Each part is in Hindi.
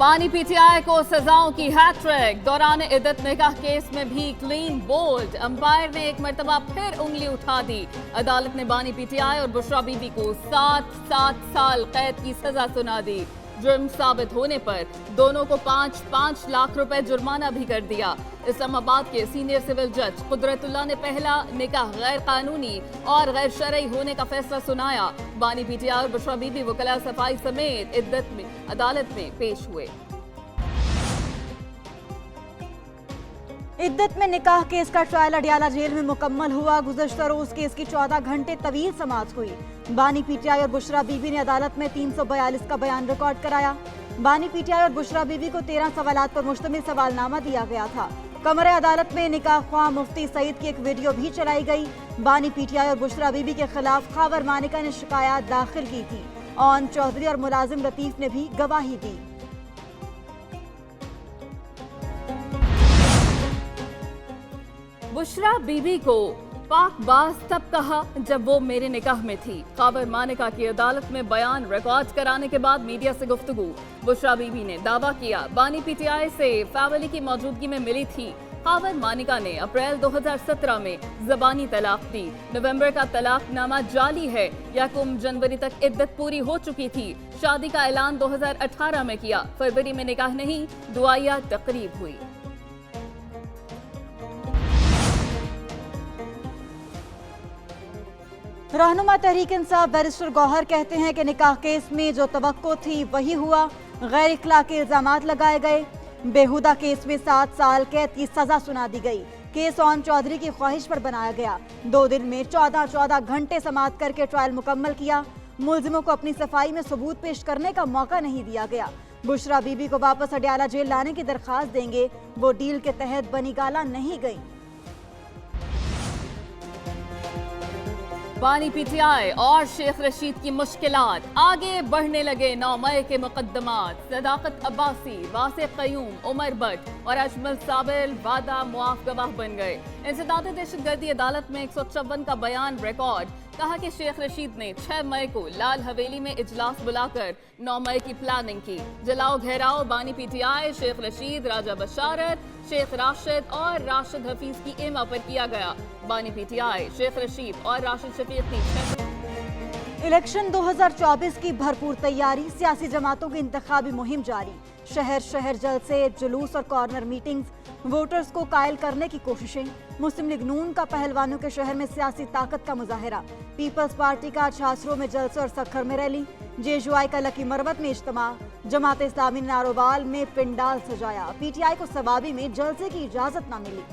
बानी पीटीआई को सजाओं की हैट्रिक। दौरान इद्दत निकाह केस में भी क्लीन बोल्ड। अंपायर ने एक मर्तबा फिर उंगली उठा दी। अदालत ने बानी पीटीआई और बुशरा बीबी को 7 साल कैद की सजा सुना दी। जुर्म साबित होने पर दोनों को 5 लाख रुपए जुर्माना भी कर दिया। इस्लामाबाद के सीनियर सिविल जज कुदरतुल्लाह ने पहला निकाह गैर कानूनी और गैर शरई होने का फैसला सुनाया। बानी पीटीआई और बुशरा बीबी वकला सफाई समेत इद्दत में अदालत में पेश हुए। इद्दत में निकाह केस का ट्रायल अडियाला जेल में मुकम्मल हुआ। गुज़श्ता रोज केस की 14 घंटे तवील समाअत हुई। बानी पीटीआई और बुशरा बीबी ने अदालत में 342 का बयान रिकॉर्ड कराया। बानी पीटीआई और बुशरा बीबी को 13 सवालात पर मुश्तमिल सवालनामा दिया गया था। कमरे अदालत में निकाह ख्वाह मुफ्ती सईद की एक वीडियो भी चलाई गई। बानी पीटीआई और बुशरा बीबी के खिलाफ खावर मानिका ने शिकायत दाखिल की थी। ऑन चौधरी और मुलाजिम लतीफ ने भी गवाही दी। बुशरा बीबी को पाकबाज तब कहा जब वो मेरे निकाह में थी। खावर मानिका की अदालत में बयान रिकॉर्ड कराने के बाद मीडिया से गुफ्तगू। बुशरा बीबी ने दावा किया बानी पीटीआई से फैमिली की मौजूदगी में मिली थी। खावर मानिका ने अप्रैल 2017 में ज़बानी तलाक दी। नवंबर का तलाकनामा जाली है। यकम जनवरी तक इद्दत पूरी हो चुकी थी। शादी का ऐलान 2018 में किया। फरवरी में निकाह नहीं, दुआया तकरीब हुई। रहनुमा तहरीक इंसाफ बैरिस्टर गौहर कहते हैं कि निकाह केस में जो तवक्को थी वही हुआ। गैर इखलाकी इल्जामात लगाए गए। बेहुदा केस में 7 साल कैद की सजा सुना दी गई। केस ऑन चौधरी की ख्वाहिश पर बनाया गया। 2 दिन में 14 घंटे समाअत करके ट्रायल मुकम्मल किया। मुलजिमों को अपनी सफाई में सबूत पेश करने का मौका नहीं दिया गया। बुशरा बीबी को वापस अडियाला जेल लाने की दरखास्त देंगे। वो डील के तहत बनी गाला नहीं गई। बानी पीटीआई और शेख रशीद की मुश्किलात। आगे बढ़ने लगे 9 मई के मुकदमात। सदाकत अब्बासी, वासिफ कयूम, उमर भट्ट और अजमल साबिल वादा मुआफ गवाह बन गए। इंसदाद दहशतगर्दी अदालत में 154 का बयान रिकॉर्ड। कहा कि शेख रशीद ने 6 मई को लाल हवेली में इजलास बुलाकर 9 मई की प्लानिंग की। जलाओ घेराव बानी पीटीआई, शेख रशीद, राजा बशारत, शेख राशिद और राशिद हफीज की इमा पर किया गया। बानी पीटीआई, शेख रशीद और राशिद शफीक की इलेक्शन 2024 की भरपूर तैयारी। सियासी जमातों की इंतखाबी मुहिम जारी। शहर शहर जलसे, जुलूस और कॉर्नर मीटिंग्स। वोटर्स को कायल करने की कोशिशें। मुस्लिम लीग नून का पहलवानों के शहर में सियासी ताकत का मुजाहिरा। पीपल्स पार्टी का छाछरों में जलसे और सखर में रैली। जेजुआई का लकी मरवत में इज्तिमा। जमात इस्लामी ने नारोवाल में पिंडाल सजाया। पीटीआई को सवाबी में जलसे की इजाजत न मिली।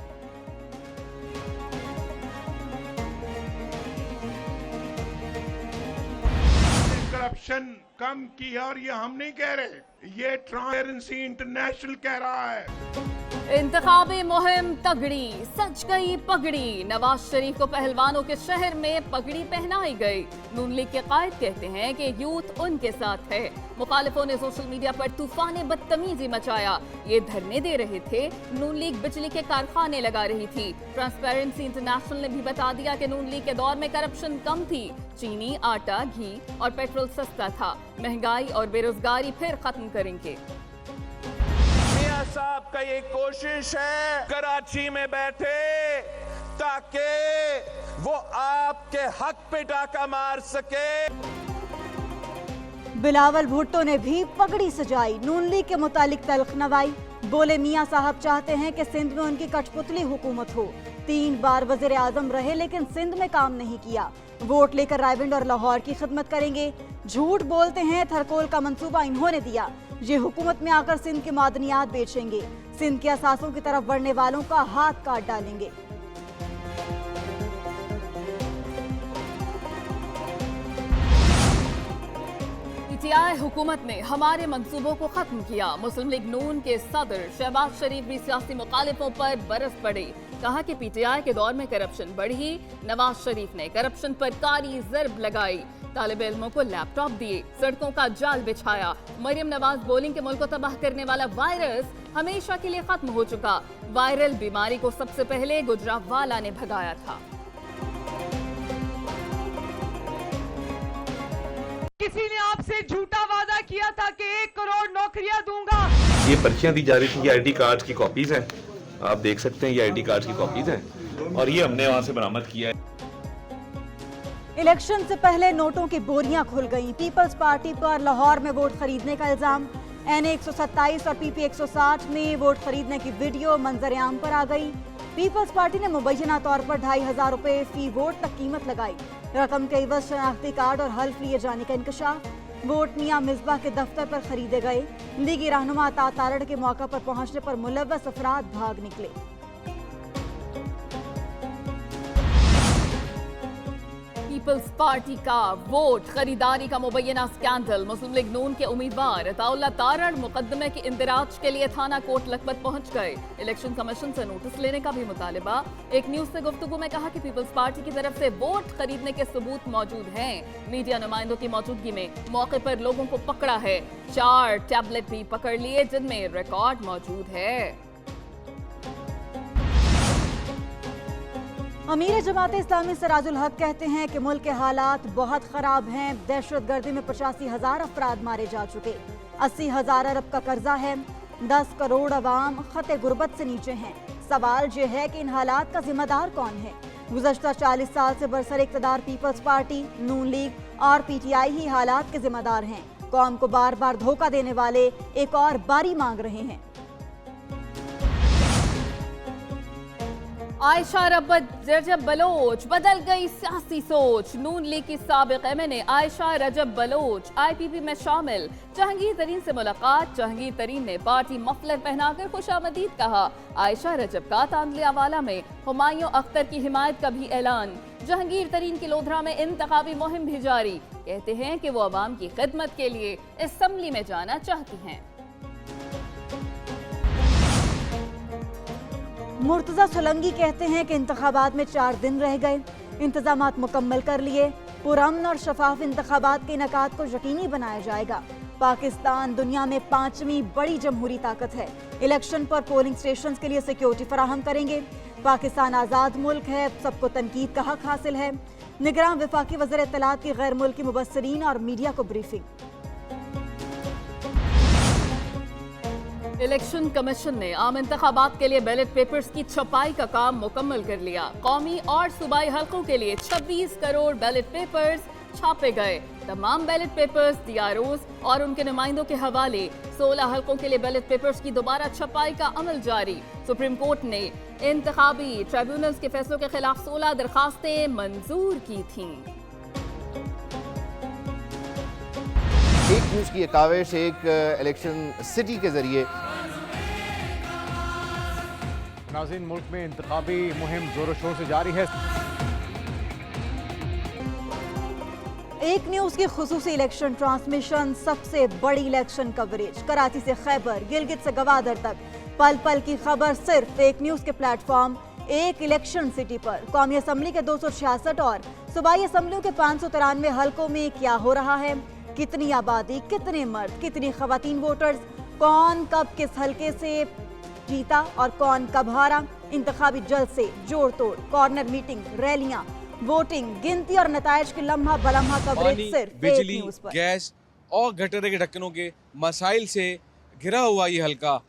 करप्शन कम की और ये हम नहीं कह रहे, ये ट्रांसपेरेंसी इंटरनेशनल कह रहा है। इंतखाबी मुहिम तगड़ी, सच गई पगड़ी। नवाज शरीफ को पहलवानों के शहर में पगड़ी पहनाई गई। नून लीग के कायद कहते हैं कि यूथ उनके साथ है। मुखालिफों ने सोशल मीडिया पर तूफान बदतमीजी मचाया। ये धरने दे रहे थे, नून लीग बिजली के कारखाने लगा रही थी। ट्रांसपेरेंसी इंटरनेशनल ने भी बता दिया कि नून लीग के दौर में करप्शन कम थी। चीनी, आटा, घी और पेट्रोल सस्ता था। महंगाई और बेरोजगारी फिर खत्म करेंगे। मियां साहब का ये कोशिश है कराची में बैठे ताकि वो आपके हक पे डाका मार सके। बिलावल भुट्टो ने भी पगड़ी सजाई। नून लीग के मुतालिक तल्ख नवाई। बोले मियां साहब चाहते हैं कि सिंध में उनकी कठपुतली हुकूमत हो। 3 बार वजीर आजम रहे लेकिन सिंध में काम नहीं किया। वोट लेकर रायविंड और लाहौर की खिदमत करेंगे। झूठ बोलते हैं, थरकोल का मंसूबा इन्होंने दिया। ये हुकूमत में आकर सिंध के मादनियात बेचेंगे। सिंध के असासों की तरफ बढ़ने वालों का हाथ काट डालेंगे। पीटीआई हुकूमत ने हमारे मंसूबों को खत्म किया। मुस्लिम लीग नून के सदर शहबाज शरीफ भी सियासी मुखालिफों पर बरस पड़े। कहा कि पीटीआई के दौर में करप्शन बढ़ी। नवाज शरीफ ने करप्शन पर कारी ज़र्ब लगाई। तालिब इल्मों को लैपटॉप दिए, सड़कों का जाल बिछाया। मरियम नवाज बोलिंग के मुल्क को तबाह करने वाला वायरस हमेशा के लिए खत्म हो चुका। वायरल बीमारी को सबसे पहले गुजरावाला ने भगाया था। किसी ने आपसे झूठा वादा किया था कि 1 करोड़ नौकरियां दूंगा। ये पर्चियां दी जा रही थी, ये आईडी कार्ड की कॉपीज हैं, आप देख सकते हैं ये आईडी कार्ड की कॉपीज हैं और ये हमने वहां से बरामद किया है। इलेक्शन से पहले नोटों की बोरियां खुल गईं। पीपल्स पार्टी पर लाहौर में वोट खरीदने का इल्जाम। NA 127 और PP 160 में वोट खरीदने की वीडियो मंजर-ए-आम पर आ गई। पीपल्स पार्टी ने मुबैना तौर पर 2500 रुपए फी वोट तक कीमत लगाई। रकम के एवज शनाख्ती कार्ड और हल्फ लिए जाने का इंकशाफ। वोट मियां मिसबाह के दफ्तर पर खरीदे गए। लीगी रहनुमा तारड़ के मौका पर पहुंचने पर मुलव्वस अफराद भाग निकले। पीपल्स पार्टी का वोट खरीदारी का मुबैना स्कैंडल। मुस्लिम लीग नून के उम्मीदवार अताउल्लाह तारड़ मुकदमे के इंदिराज के लिए थाना कोट लखपत पहुंच गए। इलेक्शन कमीशन से नोटिस लेने का भी मुतालिबा। एक न्यूज से गुफ्तगू में कहा कि पीपल्स पार्टी की तरफ से वोट खरीदने के सबूत मौजूद हैं। मीडिया नुमाइंदों की मौजूदगी में मौके पर लोगों को पकड़ा है। 4 टैबलेट भी पकड़ लिए जिनमें रिकॉर्ड मौजूद है। अमीर जमात इस्लामी सिराजुल हक कहते हैं कि मुल्क के हालात बहुत खराब हैं। दहशतगर्दी में 85,000 अफराद मारे जा चुके, 80,000 अरब का कर्जा है, 10 करोड़ अवाम खते गुर्बत से नीचे हैं। सवाल ये है कि इन हालात का जिम्मेदार कौन है? गुज़श्ता 40 साल से बरसर इक़्तिदार पीपल्स पार्टी, नून लीग और PTI ही हालात के जिम्मेदार हैं। कौम को बार बार धोखा देने वाले एक और बारी मांग रहे हैं। आयशा रजब बलोच, बदल गई सियासी सोच। नून लीग की साबिक MNA आयशा रजब बलोच IPP में शामिल। जहांगीर तरीन से मुलाकात। जहांगीर तरीन ने पार्टी मफलर पहनाकर खुशामदीद कहा। आयशा रजब का तांदलियावाला में हुमायूं अख्तर की हिमायत का भी ऐलान। जहांगीर तरीन की लोधरा में इंतखाबी मुहिम भी जारी। कहते हैं कि वो अवाम की खिदमत के लिए असम्बली में जाना चाहती हैं। मुर्तजा सोलंगी कहते हैं कि इंतखाबात में 4 दिन रह गए, इंतजामात मुकम्मल कर लिए, पुरअमन और शफाफ इंतखाबात के इनेकाद को यकीनी बनाया जाएगा। पाकिस्तान दुनिया में 5वीं बड़ी जमहूरी ताकत है। इलेक्शन पर पोलिंग स्टेशन के लिए सिक्योरिटी फराहम करेंगे। पाकिस्तान आज़ाद मुल्क है, सबको तनकीद का हक हासिल है। निगरान वफाकी वज़ीर इत्तलात की गैर मुल्की मुबस्सिरीन और मीडिया को ब्रीफिंग। इलेक्शन कमीशन ने आम इंतखाबात के लिए बैलेट पेपर्स की छपाई का काम मुकम्मल कर लिया। कौमी और सूबाई हल्कों के लिए 26 करोड़ बैलेट पेपर्स छापे गए। तमाम बैलेट पेपर्स DROs और उनके नुमाइंदों के हवाले 16 हल्कों के लिए बैलेट पेपर्स की दोबारा छपाई का अमल जारी। सुप्रीम कोर्ट ने इंतखाबी ट्रिब्यूनल्स के फैसलों के खिलाफ 16 दरखास्तें मंजूर की थीं। एक न्यूज की काविश एक इलेक्शन सिटी के जरिए। नाज़रीन, मुल्क में इंतखाबी मुहिम जोरों शोर से जारी है। एक न्यूज की खुसूसी इलेक्शन ट्रांसमिशन, सबसे बड़ी इलेक्शन कवरेज। कराची से खैबर, गिलगित से गवादर तक, पल पल की खबर सिर्फ एक न्यूज के प्लेटफॉर्म एक इलेक्शन सिटी पर। कौमी असम्बली के 266 और सूबाई असम्बलियों के 593 हल्कों में क्या हो रहा है, कितनी आबादी, कितने मर्द, कितनी खवातीन वोटर्स, कौन कब किस हल्के से जीता और कौन कब हारा। इंतखाबी जलसे, जोड़ तोड़, कॉर्नर मीटिंग, रैलियां, वोटिंग, गिनती और नताइज की लम्हा बलम्हा कवरेज सिर्फ बिजली, एक न्यूज पर। गैस और गटरे के ढक्कनों के मसाइल से घिरा हुआ ये हल्का।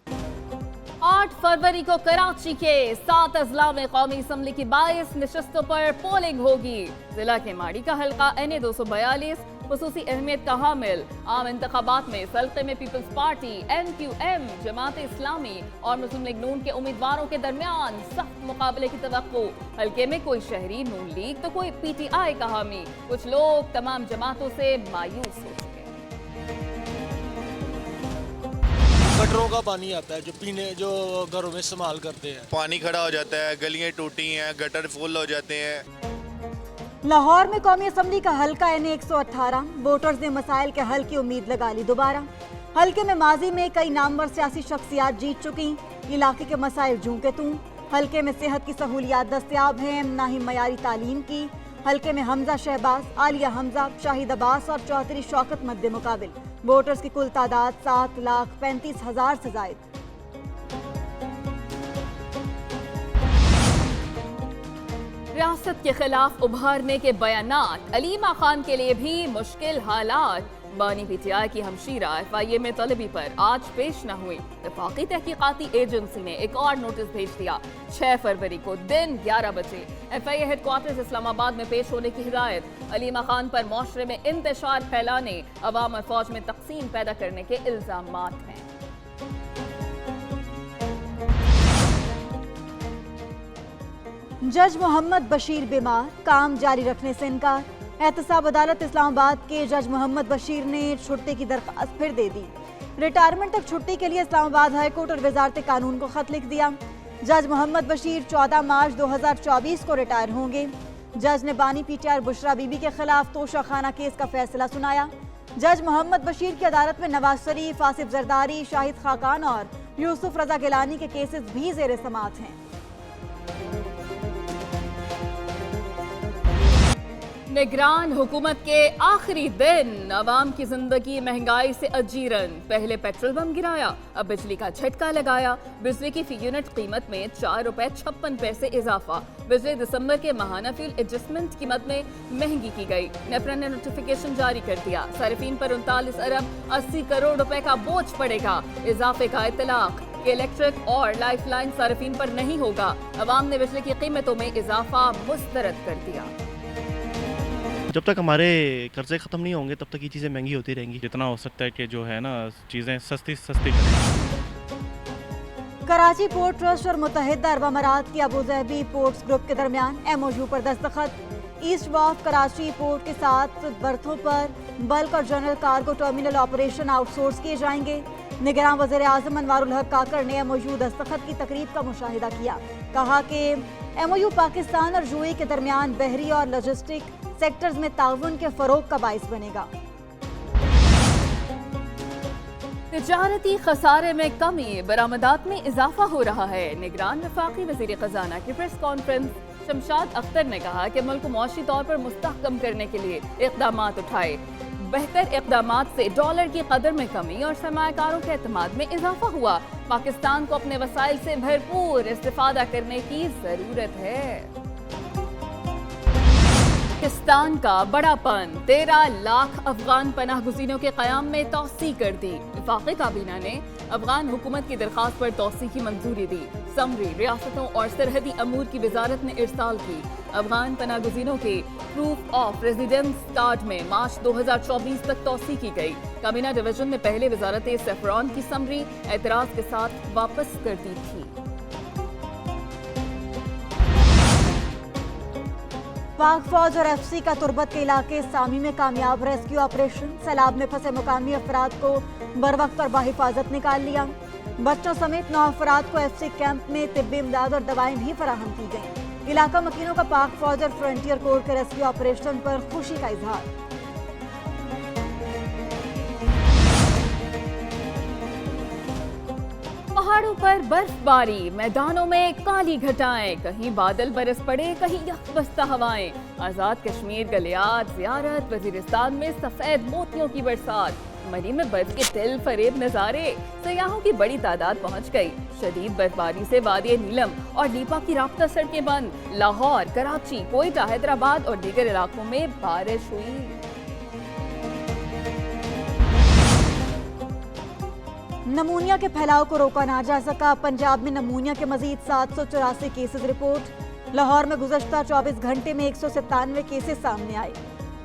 8 फरवरी को कराची के 7 अजला में कौमी असम्बली की 22 नशस्तों पर पोलिंग होगी। जिला के माड़ी का हल्का NA 242 खुसूसी अहमियत का हामिल। आम इंतखाबात में इस हल्के में peoples party, MQM, Jamaat Islami और मुस्लिम लीग नून के उम्मीदवारों के दरमियान सख्त मुकाबले की तवक्को। हल्के में कोई शहरी नून लीग तो कोई PTI का हामी। कुछ लोग तमाम जमातों से मायूस हो चुके। गटरों का पानी आता है जो घरों में इस्तेमाल करते हैं, पानी खड़ा हो जाता है, गलियां टूटी हैं, गटर फुल हो जाते हैं। लाहौर में कौमी असम्बली का हल्का NA 118, वोटर्स ने मसाइल के हल की उम्मीद लगा ली दोबारा। हल्के में माजी में कई नामवर सियासी शख्सियात जीत चुकी। इलाके के मसाइल जूं के तूं। हल्के में सेहत की सहूलियात दस्तयाब हैं, ना ही मयारी तालीम की। हल्के में हमजा शहबाज, आलिया हमजा, शाहिद अब्बास और चौधरी शौकत मद्दे मुकाबिल। वोटर्स की कुल तादाद 7,35,000 से जायद। रियासत के खिलाफ उभारने के बयानात, अलीमा खान के लिए भी मुश्किल हालात। बानी पीटीआई की हमशीरा FIA में तलबी पर आज पेश न हुई। वफाकी तहकीकाती एजेंसी ने एक और नोटिस भेज दिया। 6 फरवरी को दिन 11 बजे FIA हेडक्वार्टर्स इस्लामाबाद में पेश होने की हिदायत। अलीमा खान पर मुआशरे में इंतशार फैलाने, अवाम और फौज में तकसीम पैदा करने के इल्जामात हैं। जज मोहम्मद बशीर बीमार, काम जारी रखने से इनकार। एहतसाब अदालत इस्लामाबाद के जज मोहम्मद बशीर ने छुट्टी की दरख्वास्त फिर दे दी। रिटायरमेंट तक छुट्टी के लिए इस्लामाबाद हाई कोर्ट और वजारत कानून को खत लिख दिया। जज मोहम्मद बशीर 14 मार्च 2024 को रिटायर होंगे। जज ने बानी पीटीआई बुशरा बीबी के खिलाफ तोशाखाना केस का फैसला सुनाया। जज मोहम्मद बशीर की अदालत में नवाज शरीफ, आसिफ जरदारी, शाहिद खाकान और यूसुफ रजा गिलानी के केसेस भी जेर समाअत हैं। निगरान हुकूमत के आखिरी दिन, अवाम की जिंदगी महंगाई से अजीरन। पहले पेट्रोल बम गिराया, अब बिजली का झटका लगाया। बिजली की फी यूनिट कीमत में 4 रुपए 56 पैसे इजाफा। बिजली दिसंबर के माहाना फ्यूल एडजस्टमेंट कीमत में महंगी की गई। नेपरा ने नोटिफिकेशन जारी कर दिया। सार्फिन पर 39 अरब 80 करोड़ रुपए का बोझ पड़ेगा। इजाफे का इतलाक कि इलेक्ट्रिक और लाइफलाइन सार्फिन पर नहीं होगा। अवाम ने बिजली की कीमतों में इजाफा मुस्तरद कर दिया। जब तक हमारे कर्जे ख़त्म नहीं होंगे तब तक ये चीज़ें महंगी होती रहेंगी। जितना हो सकता है कि जो है ना चीज़ें सस्ती करें। कराची पोर्ट ट्रस्ट और मुत्तहिदा अरब अमारात की अबूधाबी पोर्ट्स ग्रुप के दरमियान MOU पर दस्तखत। ईस्ट वाफ कराची पोर्ट के 7 बर्थों पर बल्क और general cargo terminal operation outsource किए जाएंगे। निगरान वज़ीर आज़म अनवारुल हक काकर ने MOU दस्तखत की तकरीब का मुशाहिदा किया। कहा कि MOU पाकिस्तान और UAE के दरमियान बहरी और लॉजिस्टिक सेक्टर्स में ताउन के फरोग का बाइस बनेगा। तिजारती खसारे में कमी, बरामदात में इजाफा हो रहा है। निगरान वफाकी वज़ीर खजाना की प्रेस कॉन्फ्रेंस। शमशाद अख्तर ने कहा कि मुल्क को मुआशी तौर पर मुस्तहकम करने के लिए इक़दामात उठाए। बेहतर इक़दामात से डॉलर की कदर में कमी और सरमायाकारों के एतमाद में इजाफा हुआ। पाकिस्तान को अपने वसाइल से भरपूर इस्तिफादा करने की जरूरत है। पाकिस्तान का बड़ापन, 13 लाख अफगान पनाह गुज़ीरों के क़याम में तौसी कर दी। वफाकी काबीना ने अफगान हुकूमत की दरख्वास्त पर तौसी की मंजूरी दी। समरी रियासतों और सरहदी अमूर की वजारत ने इरसाल की। अफगान पनाह गुज़ीरों के प्रूफ ऑफ रेजिडेंस कार्ड में मार्च 2024 तक तौसी की गई। काबीना डिवीजन ने पहले वजारत सेफ्रॉन की समरी एतराज़ के साथ वापस कर दी थी। पाक फौज और FC का तुर्बत के इलाके सामी में कामयाब रेस्क्यू ऑपरेशन। सैलाब में फंसे मुकामी अफराद को बरवक्त और बाहिफाजत निकाल लिया। बच्चों समेत 9 अफराद को FC कैंप में तिब्बी इमदाद और दवाएं भी फराहम की गईं। इलाका मकीनों का पाक फौज और फ्रंटियर कोर के रेस्क्यू ऑपरेशन पर खुशी का इजहार। पहाड़ों पर बर्फबारी, मैदानों में काली घटाएं, कहीं बादल बरस पड़े, कहीं यकबस्ता हवाएं। आजाद कश्मीर गलियात ज़ियारत, वजीरिस्तान में सफेद मोतियों की बरसात, मरी में बर्फ के दिल फरेब नजारे। सयाहों की बड़ी तादाद पहुंच गई। शदीद बर्फबारी से वादी नीलम और लीपा की राब्ता सड़कें बंद। लाहौर, कराची, कोयटा, हैदराबाद और दीगर इलाकों में बारिश हुई। नमूनिया के फैलाव को रोका ना जा सका। पंजाब में नमूनिया के मजीद 784 केसेस रिपोर्ट। लाहौर में गुज़श्ता 24 घंटे में 197 केसेस सामने आए।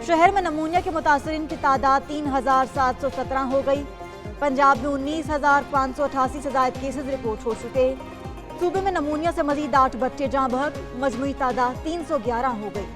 शहर में नमूनिया के मुतासरीन की तादाद 3717 हो गई। पंजाब में 19,588 से ज़ायद केसेस रिपोर्ट हो चुके। सूबे में नमूनिया से मजीद 8 बच्चे जाँ बहक, मजमूई तादाद 311 हो गई।